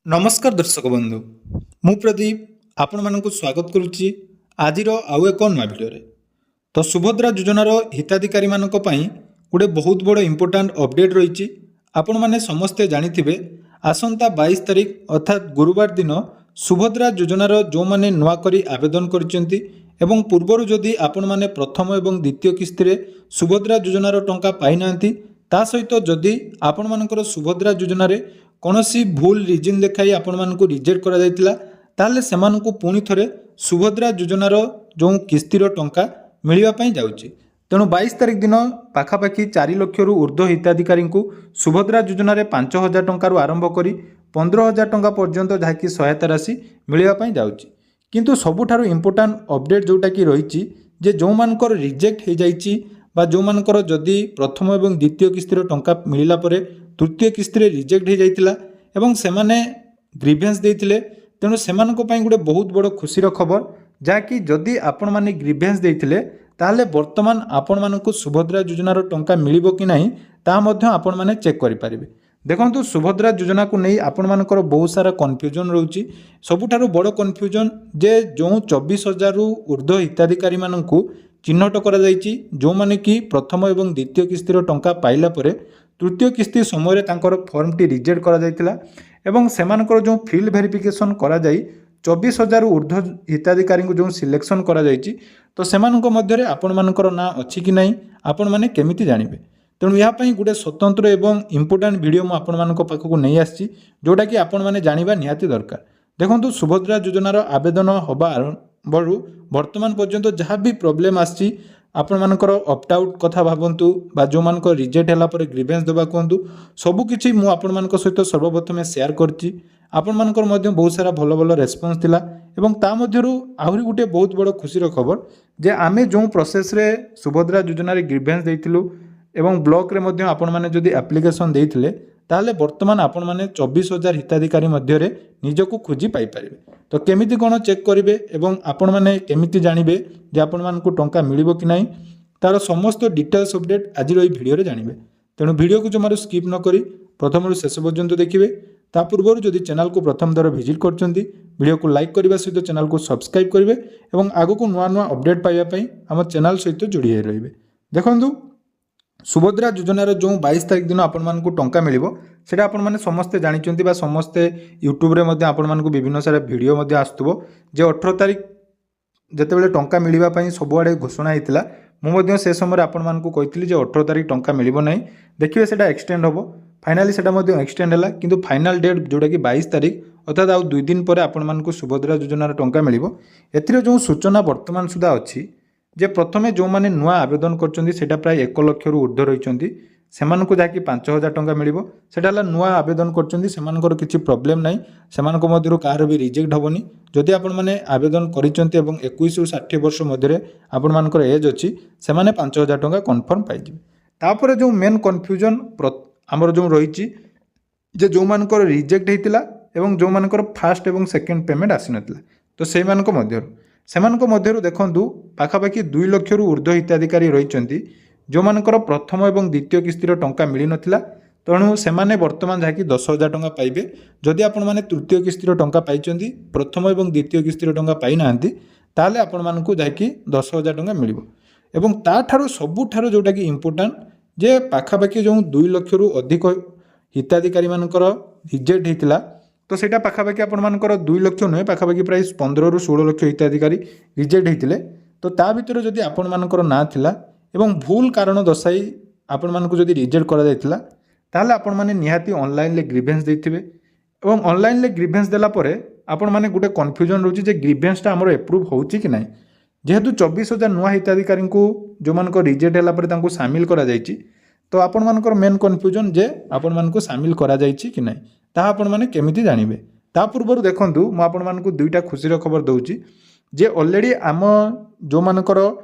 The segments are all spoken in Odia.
नमस्कार दर्शक बंधु मु प्रदीप आपण मानक स्वागत करुच्ची आज आउ एक नुआ भिडियो तो सुभद्रा योजनार हिताधिकारी मानक पई गोटे बहुत बड़ इंपोर्टाट अपडेट रही आपण मैंने समस्ते जानिथिबे आसंता 22 तारिख अर्थात गुरुवार दिन सुभद्रा योजनार जो मैंने नुआ करी आवेदन करछंती एवं पूर्वर जदि आपण मैंने प्रथम एवं द्वितीय किस्ती रे सुभद्रा योजनार टंका पाई नांती ता सहित जदि आपण मानकर सुभद्रा योजना रे कौनसी भूल रिजन देखाई आपण मानक रिजेक्ट करा जायतिला ताले सेमानकु पुणी थरे सुभद्रा योजनार जो किस्तीर टंका मिलवा पई जाउची। तेणु 22 तारिख दिन पाखापाखि 4 लाख रु ऊर्ध्व हिताधिकारी को सुभद्रा योजना रे 5,000 टंका रु आरंभ करी 15,000 टंका पर्यंत जहाँकि सहायता राशि मिलवा पई जाउची। किंतु सबुठारु इंपोर्टाट अपडेट जोटा कि रही जे जो मानकर रिजेक्ट हो जाइची बा जो मानकर जदि प्रथम एवं द्वितीय किस्तीर टंका मिलला परे तृतीय किस्ती रे रिजेक्ट हो जाइतिला एवं सेमाने ग्रीवेंस देइतिले तेणु सेमानक पई गोटे बहुत बड़ खुशीर खबर जहाँकि जदि आपण माने ग्रीवेंस देइतिले ताहले वर्तमान आपण मानक सुभद्रा योजनार टंका मिलिबो कि नाही ता मध्य आपण माने चेक करि पारिबे। देखंतु सुभद्रा योजना को नहीं आपण मानकर बहुत सारा कन्फ्यूजन रोची। सबुठारु बड़ कन्फ्यूजन जे जो 24,000 रु ऊर्ध्व हिताधिकारी मानकु चिन्हट करा जाइछि जो माने कि प्रथम एवं द्वितीय किस्तीर टंका पाइला परे तृतीय किस्ती समय तांकर फॉर्म टी रिजेक्ट करा जाइतिला एवं सेमानकर जो फील्ड वेरिफिकेशन करा जाई 24,000 ऊर्ध्व हिताधिकारी को जो सिलेक्शन करा जाइछि तो सेमानक मध्य आपण मानकर ना अछि कि नाही आपण माने केमिति जानिबे। तेणु यहाँ गोटे स्वतंत्र एवं इंपोर्टाट वीडियो मु आपण मानक पाखकु नहीं आछि जोटा कि आपण माने जानिबा निहाती दरकार। देखंतु सुभद्रा योजनार आवेदन होबा आरंभरू वर्तमान पर्यंत जहाँ भी प्रोब्लेम आछि आपण मानकर ऑप्ट आउट कथा भाबंतु बा जो मानकर रिजेक्ट होला परे ग्रीवेंस देबा कहंतु सबु किछि मु आपण मानक सहित सर्वप्रथमे शेयर करछि। आपण मानकर मध्य बहुत सारा भलो भलो रेस्पॉन्स थिला एवं ता मध्यरु आहुरी गुटे बहुत बड़ खुशीर खबर जे आमे जो प्रोसेस रे सुभद्रा योजना रे ग्रीवेंस देइतिलु एवं ब्लॉक रे मध्य आपण माने जदि एप्लिकेशन देइथिले ताहले वर्तमान आपण माने 24,000 हिताधिकारी मध्य रे निजको खोजी पाई परिबे। तो केमिति कोन चेक करिवे एवं आपण माने केमिति जानिबे जे आपण मानकु टंका मिलिबो कि नाही तार समस्त डिटेल्स अपडेट आज रो वीडियो रे जानिबे। तेणु वीडियो को जमारो स्किप न करी प्रथम रु शेष पर्यंत देखिबे। ता पूर्व जदि चैनल को प्रथम दर विजिट करचंती वीडियो को लाइक करबा सहित चैनल को सब्सक्राइब करिवे एवं आगो को नुआ नुआ अपडेट पाइबा पई हम चैनल सहित जोड़ी रहिबे। देखंतु सुभद्रा योजनार जो 22 तारिख दिन आपण मानकु टंका मिलिबो सेटा आपण माने समस्ते जानिचंती बा समस्ते यूट्यूब रे मध्ये आपण मानकु विभिन्न सारा वीडियो मध्ये आस्तुबो जे 18 तारिख जेतेबेले टंका मिलिबा पई सबुआडे घोषणा हेतिला मु मध्ये से समय आपण मानकु कहितली जे 18 तारिख टंका मिलिबो नाही देखिबे सेटा एक्सटेंड होबो फाइनली सेटा मध्ये एक्सटेंड हला किंतु फाइनल डेट जोटा कि 22 तारिख अर्थात आउ 2 दिन पर आपण मानकु सुभद्रा योजनार टंका मिलिबो। एथिरे जो सूचना वर्तमान सुधा अछि जे प्रथमे जो माने नुआ आवेदन करछन्ती सेटा प्राय 1 लाख रु ऊर्ध्व रहिछन्ती सेमानकु जाकी 5,000 टंका मिलिबो सेटा ला नुआ आवेदन करछन्ती सेमानकर किछि प्रॉब्लम नाही सेमानक मध्यरु कार भी रिजेक्ट होबनी जदि आपण माने आवेदन करिछन्ती एवं 21 रु 60 वर्ष मध्यरे आपण मानकर एज अछि सेमाने 5,000 टंका कन्फर्म पाइ जिवे। तापर जो मेन कन्फ्यूजन हमर जो रहिछि जे जो मानकर रिजेक्ट हेतिला एवं जो मानकर फर्स्ट एवं सेकंड पेमेंट आसी नथिला तो सेमानक मध्यरु देखंतु पाखापाखि 2 लाख रु ऊर्ध्व हिताधिकारी रहिछन्ती जो मानकर प्रथम एवं द्वितीय किस्तीर टंका मिली नथिला तेणु सेमाने वर्तमान जहाँकि 10,000 टंका पाइबे। जदि आपण माने तृतीय किस्तीर टंका पाइछन्ती प्रथम एवं द्वितीय किस्तीर टंका पाइ नाहंती ताले आपण मानकु जहाँकि 10,000 टंका मिलिबो एवं ता ठारो सबुठारो जोटा कि इंपोर्टेंट जे पाखापाखि जो 2 लाख रु अधिक हिताधिकारी मानकर रिजेक्ट हेतिला तो सेटा पाखापाखि आपण मानकर 2 लाख नुहे पाखापाखि प्राय 15 रु 16 लाख हिताधिकारी रिजेक्ट हेतिले तो ता भितर जदि आपण मानकर ना थिला एवं भूल कारण दर्शाई आपण मानकु जदि रिजेक्ट करा जायतिला ताले आपण माने निहाती ऑनलाइन ले ग्रीवेंस देथिबे एवं ऑनलाइन ले ग्रीवेंस देला परे आपण माने गुटे कन्फ्यूजन रहउची जे ग्रीवेंस टा हमर अप्रूव होउची कि नाही जेहेतु 24,000 नुआ हिताधिकारी को जो मानकर रिजेक्ट होला परे तांको शामिल करा जायची तो आपण मानकर मेन कन्फ्यूजन जे आपण मानको शामिल करा जायची कि नाही ता आपण माने केमिति जानिबे। ता पूर्व देखंतु मु आपण मानको दुईटा खुशीर खबर दउची जे ऑलरेडी आम जो मानकर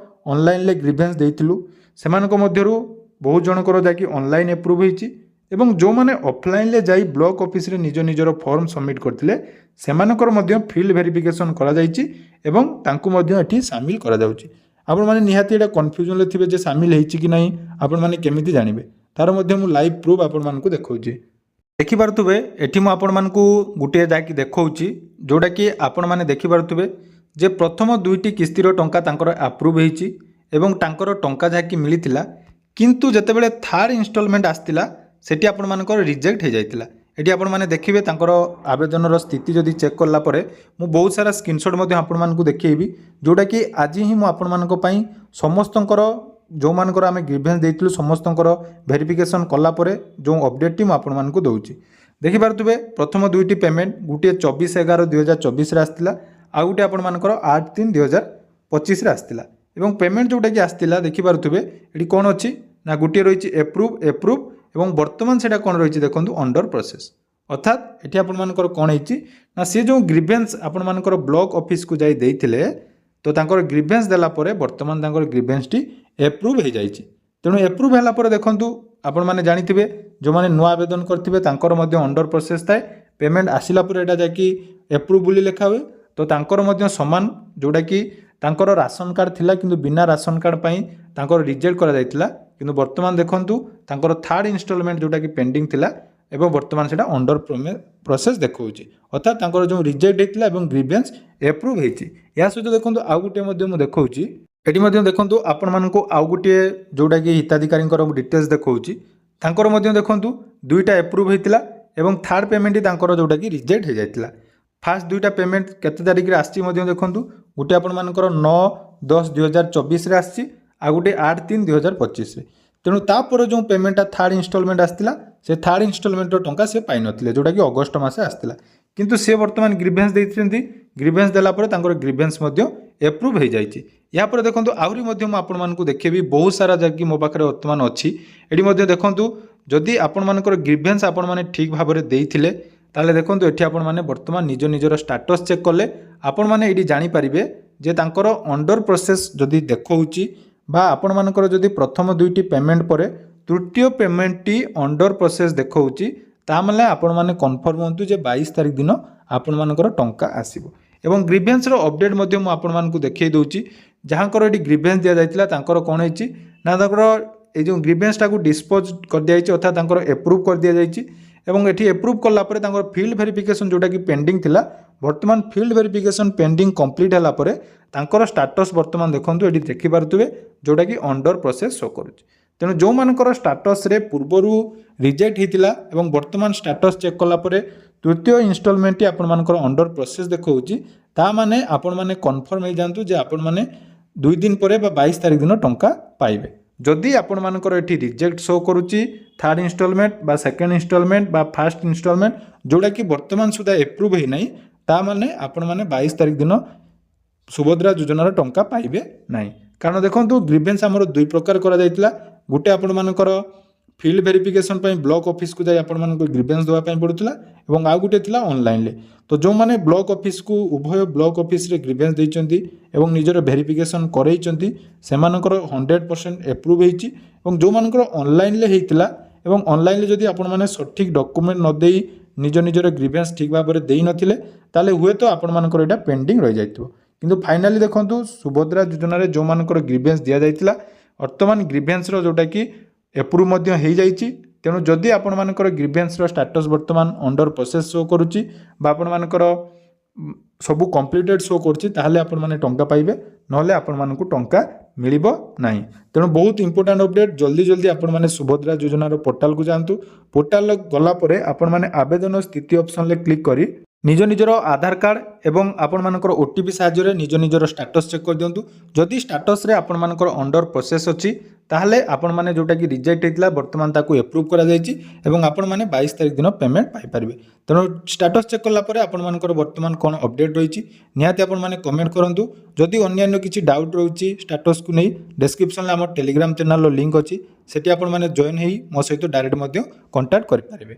ऑनलाइन ले ग्रीवेंस देइतिलु सेमानक मध्यरु बहुत जनकर जाकी ऑनलाइन अप्रूव होईची एवं जो माने ऑफलाइन ले जाई ब्लॉक ऑफिस रे निज निजर फॉर्म सबमिट करथिले सेमानकर मध्य फील्ड वेरिफिकेशन करा जाईची एवं तांकु मध्य एठी शामिल करा जाउची। आपण माने निहाती एटा कन्फ्यूजन ले थिबे जे शामिल हेईची कि नाही आपण माने केमिति जानिबे तार मध्य मु लाइव प्रूफ आपण मानकु देखौची। ଦେଖିପାରୁଥିବେ ଏଠି ମୁଁ ଆପଣମାନଙ୍କୁ ଗୋଟିଏ ଯାଇକି ଦେଖାଉଛି ଯେଉଁଟାକି ଆପଣମାନେ ଦେଖିପାରୁଥିବେ ଯେ ପ୍ରଥମ ଦୁଇଟି କିସ୍ତିର ଟଙ୍କା ତାଙ୍କର ଆପ୍ରୁଭ୍ ହେଇଛି ଏବଂ ତାଙ୍କର ଟଙ୍କା ଯାହାକି ମିଳିଥିଲା, କିନ୍ତୁ ଯେତେବେଳେ ଥାର୍ଡ଼ ଇନଷ୍ଟଲମେଣ୍ଟ ଆସିଥିଲା ସେଠି ଆପଣମାନଙ୍କର ରିଜେକ୍ଟ ହେଇଯାଇଥିଲା। ଏଠି ଆପଣମାନେ ଦେଖିବେ ତାଙ୍କର ଆବେଦନର ସ୍ଥିତି ଯଦି ଚେକ୍ କଲା ପରେ ମୁଁ ବହୁତ ସାରା ସ୍କ୍ରିନଶଟ୍ ମଧ୍ୟ ଆପଣମାନଙ୍କୁ ଦେଖେଇବି, ଯେଉଁଟାକି ଆଜି ହିଁ ମୁଁ ଆପଣମାନଙ୍କ ପାଇଁ ସମସ୍ତଙ୍କର ଯେଉଁମାନଙ୍କର ଆମେ ଗ୍ରିଭେନ୍ସ ଦେଇଥିଲୁ ସମସ୍ତଙ୍କର ଭେରିଫିକେସନ୍ କଲା ପରେ ଯେଉଁ ଅପଡେଟ୍ଟି ମୁଁ ଆପଣମାନଙ୍କୁ ଦେଉଛି। ଦେଖିପାରୁଥିବେ ପ୍ରଥମ ଦୁଇଟି ପେମେଣ୍ଟ, ଗୋଟିଏ 24/11/2024 ଆସିଥିଲା, ଆଉ ଗୋଟିଏ ଆପଣମାନଙ୍କର 8/3/2025 ଆସିଥିଲା। ଏବଂ ପେମେଣ୍ଟ ଯେଉଁଟାକି ଆସିଥିଲା ଦେଖିପାରୁଥିବେ ଏଠି କ'ଣ ଅଛି ନା ଗୋଟିଏ ରହିଛି ଏପ୍ରୁଭ୍ ଏବଂ ବର୍ତ୍ତମାନ ସେଇଟା କ'ଣ ରହିଛି ଦେଖନ୍ତୁ ଅଣ୍ଡର ପ୍ରୋସେସ୍। ଅର୍ଥାତ୍ ଏଠି ଆପଣମାନଙ୍କର କ'ଣ ହେଇଛି ନା ସେ ଯେଉଁ ଗ୍ରିଭେନ୍ସ ଆପଣମାନଙ୍କର ବ୍ଲକ ଅଫିସକୁ ଯାଇ ଦେଇଥିଲେ, ତ ତାଙ୍କର ଗ୍ରିଭେନ୍ସ ଦେଲା ପରେ ବର୍ତ୍ତମାନ ତାଙ୍କର ଗ୍ରିଭେନ୍ସଟି ଏପ୍ରୁଭ୍ ହେଇଯାଇଛି। ତେଣୁ ଏପ୍ରୁଭ୍ ହେଲା ପରେ ଦେଖନ୍ତୁ ଆପଣମାନେ ଜାଣିଥିବେ ଯେଉଁମାନେ ନୂଆ ଆବେଦନ କରିଥିବେ ତାଙ୍କର ମଧ୍ୟ ଅଣ୍ଡର ପ୍ରୋସେସ୍ ଥାଏ। ପେମେଣ୍ଟ ଆସିଲା ପରେ ଏଇଟା ଯାଇକି ଏପ୍ରୁଭ୍ ବୋଲି ଲେଖା ହୁଏ। ତ ତାଙ୍କର ମଧ୍ୟ ସମାନ ଯେଉଁଟାକି ତାଙ୍କର ରାସନ କାର୍ଡ଼ ଥିଲା କିନ୍ତୁ ବିନା ରାସନ କାର୍ଡ଼ ପାଇଁ ତାଙ୍କର ରିଜେକ୍ଟ କରାଯାଇଥିଲା, କିନ୍ତୁ ବର୍ତ୍ତମାନ ଦେଖନ୍ତୁ ତାଙ୍କର ଥାର୍ଡ଼ ଇନଷ୍ଟଲମେଣ୍ଟ ଯେଉଁଟାକି ପେଣ୍ଡିଂ ଥିଲା ଏବଂ ବର୍ତ୍ତମାନ ସେଇଟା ଅଣ୍ଡର ପ୍ରୋସେସ୍ ଦେଖାଉଛି। ଅର୍ଥାତ୍ ତାଙ୍କର ଯେଉଁ ରିଜେକ୍ଟ ହେଇଥିଲା ଏବଂ ଗ୍ରିଭେନ୍ସ ଏପ୍ରୁଭ୍ ହେଇଛି। ଏହା ସହିତ ଦେଖନ୍ତୁ ଆଉ ଗୋଟିଏ ମଧ୍ୟ ମୁଁ ଦେଖାଉଛି, ଏଠି ମଧ୍ୟ ଦେଖନ୍ତୁ ଆପଣମାନଙ୍କୁ ଆଉ ଗୋଟିଏ ଯେଉଁଟାକି ହିତାଧିକାରୀଙ୍କର ଡିଟେଲ୍ସ ଦେଖାଉଛି। ତାଙ୍କର ମଧ୍ୟ ଦେଖନ୍ତୁ ଦୁଇଟା ଏପ୍ରୁଭ୍ ହେଇଥିଲା ଏବଂ ଥାର୍ଡ଼ ପେମେଣ୍ଟ ତାଙ୍କର ଯେଉଁଟାକି ରିଜେକ୍ଟ ହେଇଯାଇଥିଲା। ଫାର୍ଷ୍ଟ ଦୁଇଟା ପେମେଣ୍ଟ କେତେ ତାରିଖରେ ଆସିଛି ମଧ୍ୟ ଦେଖନ୍ତୁ, ଗୋଟିଏ ଆପଣମାନଙ୍କର 9/10/2024 ଆସିଛି, ଆଉ ଗୋଟିଏ 8/3/2025। ତେଣୁ ତାପରେ ଯେଉଁ ପେମେଣ୍ଟଟା ଥାର୍ଡ଼ ଇନଷ୍ଟଲମେଣ୍ଟ ଆସିଥିଲା ସେ ଥାର୍ଡ଼ ଇନଷ୍ଟଲମେଣ୍ଟର ଟଙ୍କା ସେ ପାଇନଥିଲେ, ଯେଉଁଟାକି ଅଗଷ୍ଟ ମାସେ ଆସିଥିଲା। କିନ୍ତୁ ସେ ବର୍ତ୍ତମାନ ଗ୍ରିଭେନ୍ସ ଦେଇଛନ୍ତି, ଗ୍ରିଭେନ୍ସ ଦେଲା ପରେ ତାଙ୍କର ଗ୍ରିଭେନ୍ସ ମଧ୍ୟ ଏପ୍ରୁଭ୍ ହେଇଯାଇଛି। ଏହାପରେ ଦେଖନ୍ତୁ ଆହୁରି ମଧ୍ୟ ମୁଁ ଆପଣମାନଙ୍କୁ ଦେଖେଇବି ବହୁତ ସାରା ଯାଇକି ମୋ ପାଖରେ ବର୍ତ୍ତମାନ ଅଛି। ଏଠି ମଧ୍ୟ ଦେଖନ୍ତୁ ଯଦି ଆପଣମାନଙ୍କର ଗ୍ରିଭେନ୍ସ ଆପଣମାନେ ଠିକ୍ ଭାବରେ ଦେଇଥିଲେ ତାହେଲେ ଦେଖନ୍ତୁ ଏଠି ଆପଣମାନେ ବର୍ତ୍ତମାନ ନିଜର ଷ୍ଟାଟସ୍ ଚେକ୍ କଲେ ଆପଣମାନେ ଏଇଠି ଜାଣିପାରିବେ ଯେ ତାଙ୍କର ଅଣ୍ଡର ପ୍ରୋସେସ୍ ଯଦି ଦେଖାଉଛି ବା ଆପଣମାନଙ୍କର ଯଦି ପ୍ରଥମ ଦୁଇଟି ପେମେଣ୍ଟ ପରେ ତୃତୀୟ ପେମେଣ୍ଟଟି ଅଣ୍ଡର ପ୍ରୋସେସ୍ ଦେଖାଉଛି, ତାମାନେ ଆପଣମାନେ କନଫର୍ମ ହୁଅନ୍ତୁ ଯେ 22 ତାରିଖ ଦିନ ଆପଣମାନଙ୍କର ଟଙ୍କା ଆସିବ। ଏବଂ ଗ୍ରିଭେନ୍ସର ଅପଡେଟ୍ ମଧ୍ୟ ମୁଁ ଆପଣମାନଙ୍କୁ ଦେଖାଇ ଦେଉଛି। ଯାହାଙ୍କର ଏଠି ଗ୍ରିଭେନ୍ସ ଦିଆଯାଇଥିଲା ତାଙ୍କର କ'ଣ ହେଇଛି ନା ତାଙ୍କର এই ଯେଉଁ ଗ୍ରିଭେନ୍ସଟାକୁ ଡିସ୍ପୋଜ୍ କରିଦିଆଯାଇଛି, ଅର୍ଥାତ୍ ତାଙ୍କର ଏପ୍ରୁଭ୍ କରିଦିଆଯାଇଛି। ଏବଂ ଏଠି ଏପ୍ରୁଭ୍ କଲା ପରେ ତାଙ୍କର ଫିଲ୍ଡ ଭେରିଫିକେସନ୍ ଯେଉଁଟାକି ପେଣ୍ଡିଂ ଥିଲା, ବର୍ତ୍ତମାନ ଫିଲ୍ଡ ଭେରିଫିକେସନ୍ ପେଣ୍ଡିଂ କମ୍ପ୍ଲିଟ୍ ହେଲା ପରେ ତାଙ୍କର ଷ୍ଟାଟସ୍ ବର୍ତ୍ତମାନ ଦେଖନ୍ତୁ ଏଠି ଦେଖିପାରୁଥିବେ ଯେଉଁଟାକି ଅଣ୍ଡର ପ୍ରୋସେସ୍ ଶୋ କରୁଛି। ତେଣୁ ଯେଉଁମାନଙ୍କର ଷ୍ଟାଟସ୍ରେ ପୂର୍ବରୁ ରିଜେକ୍ଟ ହେଇଥିଲା ଏବଂ ବର୍ତ୍ତମାନ ଷ୍ଟାଟସ୍ ଚେକ୍ କଲା ପରେ ତୃତୀୟ ଇନଷ୍ଟଲମେଣ୍ଟଟି ଆପଣମାନଙ୍କର ଅଣ୍ଡର ପ୍ରୋସେସ୍ ଦେଖାଉଛି, ତାମାନେ ଆପଣମାନେ କନଫର୍ମ ହେଇଯାଆନ୍ତୁ ଯେ ଆପଣମାନେ 2 ଦିନ ପରେ ବା 22 ତାରିଖ ଦିନ ଟଙ୍କା ପାଇବେ। ଯଦି ଆପଣମାନଙ୍କର ଏଠି ରିଜେକ୍ଟ ଶୋ କରୁଛି ଥାର୍ଡ଼ ଇନଷ୍ଟଲମେଣ୍ଟ ବା ସେକେଣ୍ଡ ଇନଷ୍ଟଲମେଣ୍ଟ ବା ଫାର୍ଷ୍ଟ ଇନଷ୍ଟଲମେଣ୍ଟ ଯେଉଁଟାକି ବର୍ତ୍ତମାନ ସୁଦ୍ଧା ଏପ୍ରୁଭ୍ ହେଇନାହିଁ, ତାମାନେ ଆପଣମାନେ 22 ତାରିଖ ଦିନ ସୁଭଦ୍ରା ଯୋଜନାର ଟଙ୍କା ପାଇବେ ନାହିଁ। କାରଣ ଦେଖନ୍ତୁ ଗ୍ରିଭେନ୍ସ ଆମର ଦୁଇ ପ୍ରକାର କରାଯାଇଥିଲା, ଗୋଟେ ଆପଣମାନଙ୍କର ଫିଲ୍ଡ ଭେରିଫିକେସନ୍ ପାଇଁ ବ୍ଲକ ଅଫିସକୁ ଯାଇ ଆପଣମାନଙ୍କୁ ଗ୍ରିଭେନ୍ସ ଦେବା ପାଇଁ ପଡ଼ୁଥିଲା ଏବଂ ଆଉ ଗୋଟିଏ ଥିଲା ଅନଲାଇନ୍ରେ। ତ ଯେଉଁମାନେ ବ୍ଲକ ଅଫିସକୁ ଉଭୟ ବ୍ଲକ ଅଫିସରେ ଗ୍ରିଭେନ୍ସ ଦେଇଛନ୍ତି ଏବଂ ନିଜର ଭେରିଫିକେସନ୍ କରେଇଛନ୍ତି ସେମାନଙ୍କର 100% ଏପ୍ରୁଭ୍ ହେଇଛି। ଏବଂ ଯେଉଁମାନଙ୍କର ଅନଲାଇନ୍ରେ ହେଇଥିଲା ଏବଂ ଅନଲାଇନ୍ରେ ଯଦି ଆପଣମାନେ ସଠିକ୍ ଡକୁମେଣ୍ଟ ନ ଦେଇ ନିଜର ଗ୍ରିଭେନ୍ସ ଠିକ୍ ଭାବରେ ଦେଇନଥିଲେ ତାହେଲେ ହୁଏତ ଆପଣମାନଙ୍କର ଏଇଟା ପେଣ୍ଡିଂ ରହିଯାଇଥିବ। କିନ୍ତୁ ଫାଇନାଲି ଦେଖନ୍ତୁ ସୁଭଦ୍ରା ଯୋଜନାରେ ଯେଉଁମାନଙ୍କର ଗ୍ରିଭେନ୍ସ ଦିଆଯାଇଥିଲା ବର୍ତ୍ତମାନ ଗ୍ରିଭେନ୍ସର ଯେଉଁଟାକି ଏପ୍ରୁଭ୍ ମଧ୍ୟ ହେଇଯାଇଛି। ତେଣୁ ଯଦି ଆପଣମାନଙ୍କର ଗ୍ରିଭେନ୍ସର ଷ୍ଟାଟସ୍ ବର୍ତ୍ତମାନ ଅଣ୍ଡର ପ୍ରୋସେସ୍ ଶୋ କରୁଛି ବା ଆପଣମାନଙ୍କର ସବୁ କମ୍ପ୍ଲିଟେଡ୍ ଶୋ କରୁଛି ତାହେଲେ ଆପଣମାନେ ଟଙ୍କା ପାଇବେ, ନହେଲେ ଆପଣମାନଙ୍କୁ ଟଙ୍କା ମିଳିବ ନାହିଁ। ତେଣୁ ବହୁତ ଇମ୍ପୋର୍ଟାଣ୍ଟ ଅପଡେଟ୍, ଜଲ୍ଦି ଆପଣମାନେ ସୁଭଦ୍ରା ଯୋଜନାର ପୋର୍ଟାଲକୁ ଯାଆନ୍ତୁ। ପୋର୍ଟାଲ ଗଲା ପରେ ଆପଣମାନେ ଆବେଦନ ସ୍ଥିତି ଅପସନ୍ରେ କ୍ଲିକ୍ କରି ନିଜର ଆଧାର କାର୍ଡ଼ ଏବଂ ଆପଣମାନଙ୍କର OTP ସାହାଯ୍ୟରେ ନିଜର ଷ୍ଟାଟସ୍ ଚେକ୍ କରିଦିଅନ୍ତୁ। ଯଦି ଷ୍ଟାଟସ୍ରେ ଆପଣମାନଙ୍କର ଅଣ୍ଡର ପ୍ରୋସେସ୍ ଅଛି ତାହେଲେ ଆପଣମାନେ ଯେଉଁଟାକି ରିଜେକ୍ଟ ହେଇଥିଲା ବର୍ତ୍ତମାନ ତାକୁ ଏପ୍ରୁଭ୍ କରାଯାଇଛି ଏବଂ ଆପଣମାନେ 22 ତାରିଖ ଦିନ ପେମେଣ୍ଟ ପାଇପାରିବେ। ତେଣୁ ଷ୍ଟାଟସ୍ ଚେକ୍ କଲା ପରେ ଆପଣମାନଙ୍କର ବର୍ତ୍ତମାନ କ'ଣ ଅପଡେଟ୍ ରହିଛି ନିହାତି ଆପଣମାନେ କମେଣ୍ଟ କରନ୍ତୁ। ଯଦି ଅନ୍ୟାନ୍ୟ କିଛି ଡାଉଟ୍ ରହୁଛି ଷ୍ଟାଟସ୍କୁ ନେଇ ଡେସ୍କ୍ରିପ୍ସନ୍ରେ ଆମର ଟେଲିଗ୍ରାମ ଚ୍ୟାନେଲର ଲିଙ୍କ୍ ଅଛି, ସେଠି ଆପଣମାନେ ଜଏନ୍ ହେଇ ମୋ ସହିତ ଡାଇରେକ୍ଟ ମଧ୍ୟ କଣ୍ଟାକ୍ଟ କରିପାରିବେ।